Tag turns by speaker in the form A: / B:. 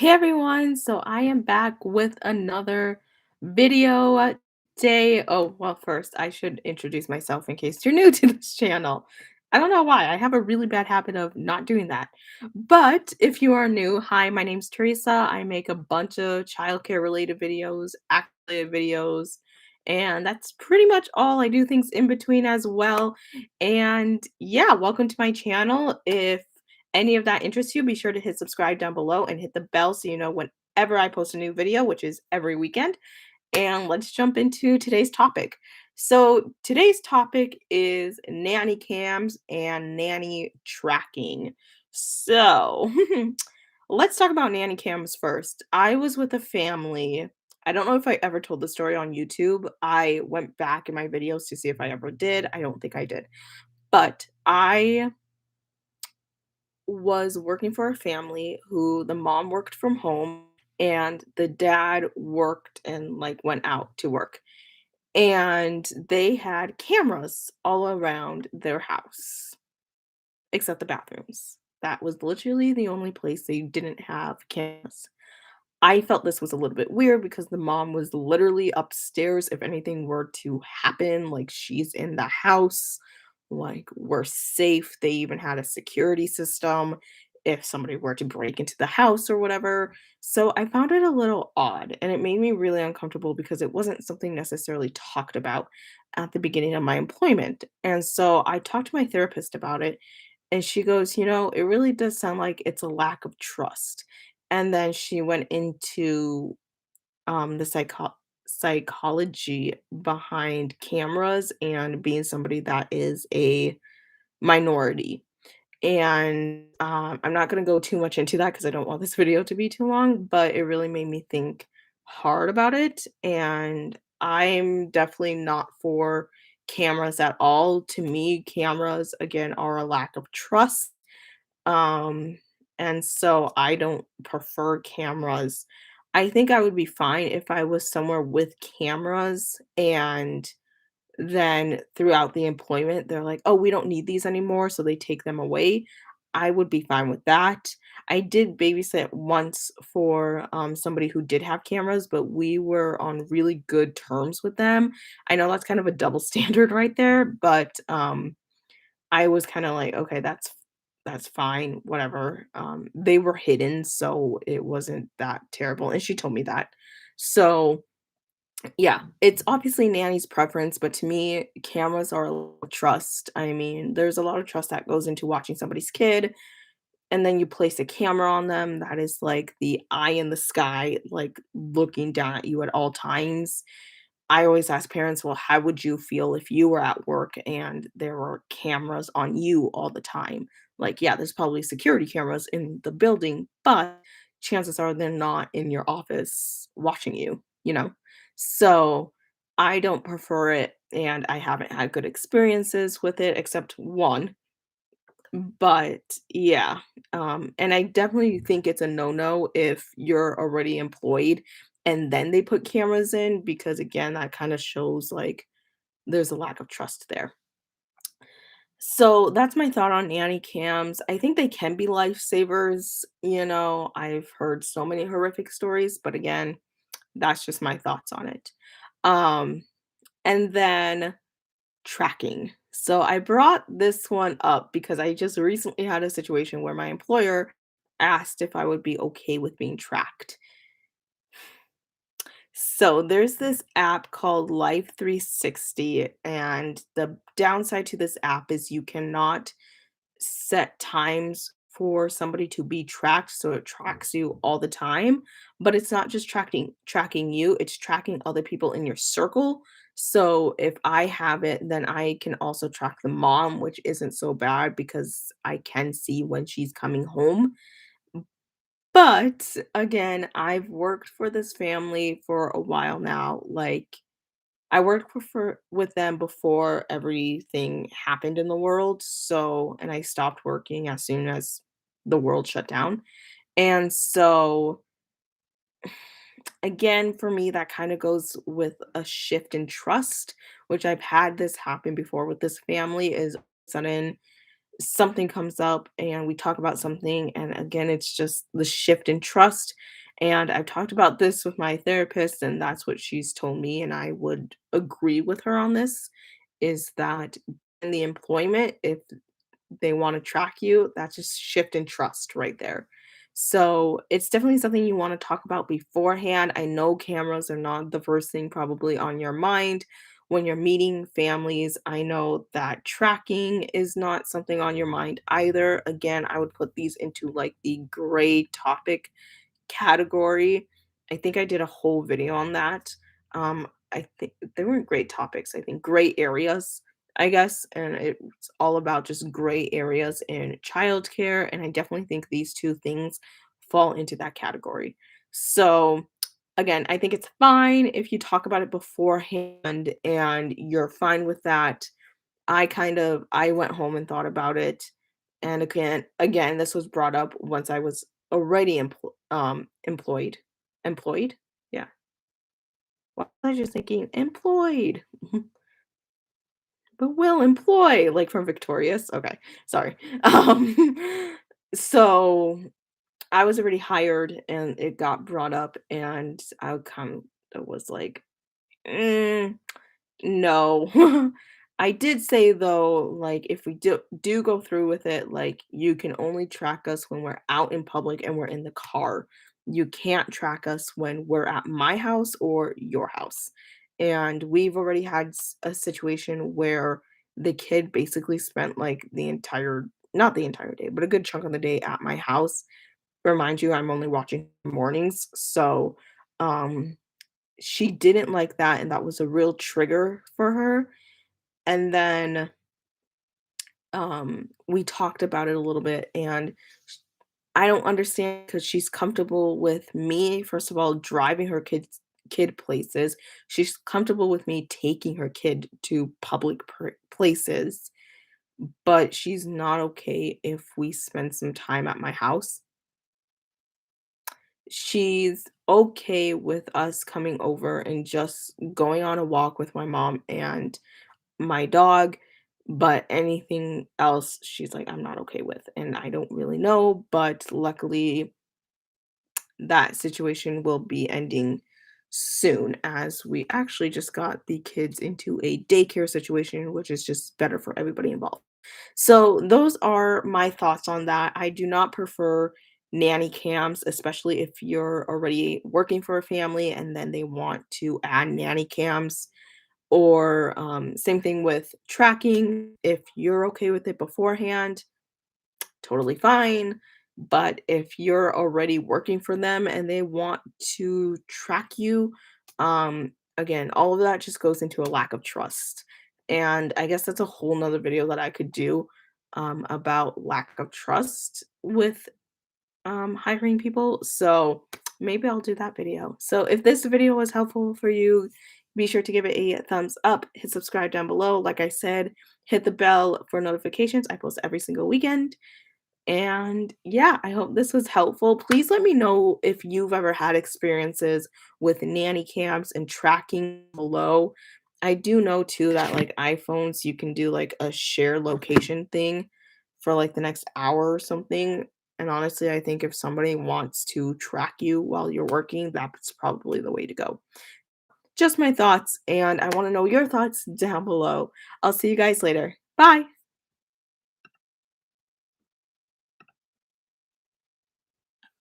A: Hey everyone, so I am back with another video today. Oh, well, first I should introduce myself in case you're new to this channel. I don't know why, I have a really bad habit of not doing that. But if you are new, hi, my name's Teresa. I make a bunch of childcare related videos, active videos, and that's pretty much all. I do things in between as well. And yeah, welcome to my channel. If any of that interests you, be sure to hit subscribe down below and hit the bell so you know whenever I post a new video, which is every weekend. And let's jump into today's topic. So, today's topic is nanny cams and nanny tracking. So, let's talk about nanny cams first. I was with a family. I don't know if I ever told the story on YouTube. I went back in my videos to see if I ever did. I don't think I did. But I was working for a family who the mom worked from home and the dad worked and like went out to work. And they had cameras all around their house, except the bathrooms. That was literally the only place they didn't have cameras. I felt this was a little bit weird because the mom was literally upstairs if anything were to happen, like, she's in the house, like, we're safe. They even had a security system if somebody were to break into the house or whatever. So I found it a little odd, and it made me really uncomfortable because it wasn't something necessarily talked about at the beginning of my employment. And so I talked to my therapist about it, and she goes, it really does sound like it's a lack of trust. And then she went into the psychology behind cameras and being somebody that is a minority. And I'm not going to go too much into that because I don't want this video to be too long, but it really made me think hard about it. And I'm definitely not for cameras at all. To me, cameras, again, are a lack of trust, um, and so I don't prefer cameras. I think I would be fine if I was somewhere with cameras and then throughout the employment, they're like, "Oh, we don't need these anymore," so they take them away. I would be fine with that. I did babysit once for somebody who did have cameras, but we were on really good terms with them. I know that's kind of a double standard right there, but I was kinda like, "Okay, that's fine, whatever." They were hidden, so it wasn't that terrible, and she told me that. So, yeah, it's obviously Nanny's preference, but to me, cameras are a lot of trust. I mean, there's a lot of trust that goes into watching somebody's kid, and then you place a camera on them that is like the eye in the sky, like, looking down at you at all times. I always ask parents, well, how would you feel if you were at work and there were cameras on you all the time? Like, yeah, there's probably security cameras in the building, but chances are they're not in your office watching you? So I don't prefer it and I haven't had good experiences with it except one. But yeah, and I definitely think it's a no-no if you're already employed and then they put cameras in because again, that kind of shows like there's a lack of trust there. So that's my thought on nanny cams. I think they can be lifesavers. I've heard so many horrific stories, but again, that's just my thoughts on it. Um, and then tracking. So I brought this one up because I just recently had a situation where my employer asked if I would be okay with being tracked. So there's this app called Life 360, and the downside to this app is you cannot set times for somebody to be tracked, so it tracks you all the time, but it's not just tracking you, it's tracking other people in your circle. So if I have it, then I can also track the mom, which isn't so bad because I can see when she's coming home. But again, I've worked for this family for a while now. Like, I worked with them before everything happened in the world, so and I stopped working as soon as the world shut down. And so, again, for me, that kind of goes with a shift in trust, which I've had this happen before with this family, is sudden something comes up and we talk about something, and again, it's just the shift in trust. And I've talked about this with my therapist, and that's what she's told me, and I would agree with her on this, is that in the employment, if they wanna track you, that's just shift in trust right there. So, it's definitely something you wanna talk about beforehand. I know cameras are not the first thing probably on your mind when you're meeting families. I know that tracking is not something on your mind either. Again, I would put these into, like, the gray topic category. I think I did a whole video on that. I think they weren't great topics. I think gray areas, I guess, and it's all about just gray areas in childcare. And I definitely think these two things fall into that category. So, again, I think it's fine if you talk about it beforehand and you're fine with that. I went home and thought about it, and again, this was brought up once I was already employed. Employed? Yeah. Why was I just thinking employed? But will employ, like from Victorious? Okay, sorry. So I was already hired and it got brought up, and I kind of was like, "Mm, no." I did say though, like, if we do go through with it, like, you can only track us when we're out in public and we're in the car. You can't track us when we're at my house or your house. And we've already had a situation where the kid basically spent like the entire, not the entire day, but a good chunk of the day at my house. Remind you, I'm only watching mornings. So, um, she didn't like that, and that was a real trigger for her. And then, we talked about it a little bit, and I don't understand because she's comfortable with me, first of all, driving her kid places. She's comfortable with me taking her kid to public places, but she's not okay if we spend some time at my house. She's okay with us coming over and just going on a walk with my mom and my dog, but anything else, she's like, "I'm not okay with," and I don't really know, but luckily, that situation will be ending soon as we actually just got the kids into a daycare situation, which is just better for everybody involved. So those are my thoughts on that. I do not prefer nanny cams, especially if you're already working for a family and then they want to add nanny cams. Or same thing with tracking. If you're okay with it beforehand, totally fine. But if you're already working for them and they want to track you, again, all of that just goes into a lack of trust. And I guess that's a whole nother video that I could do about lack of trust with hiring people. So maybe I'll do that video. So if this video was helpful for you, be sure to give it a thumbs up, hit subscribe down below. Like I said, hit the bell for notifications. I post every single weekend. And yeah, I hope this was helpful. Please let me know if you've ever had experiences with nanny cams and tracking below. I do know too that like iPhones, you can do like a share location thing for like the next hour or something. And honestly, I think if somebody wants to track you while you're working, that's probably the way to go. Just my thoughts, and I want to know your thoughts down below. I'll see you guys later. Bye.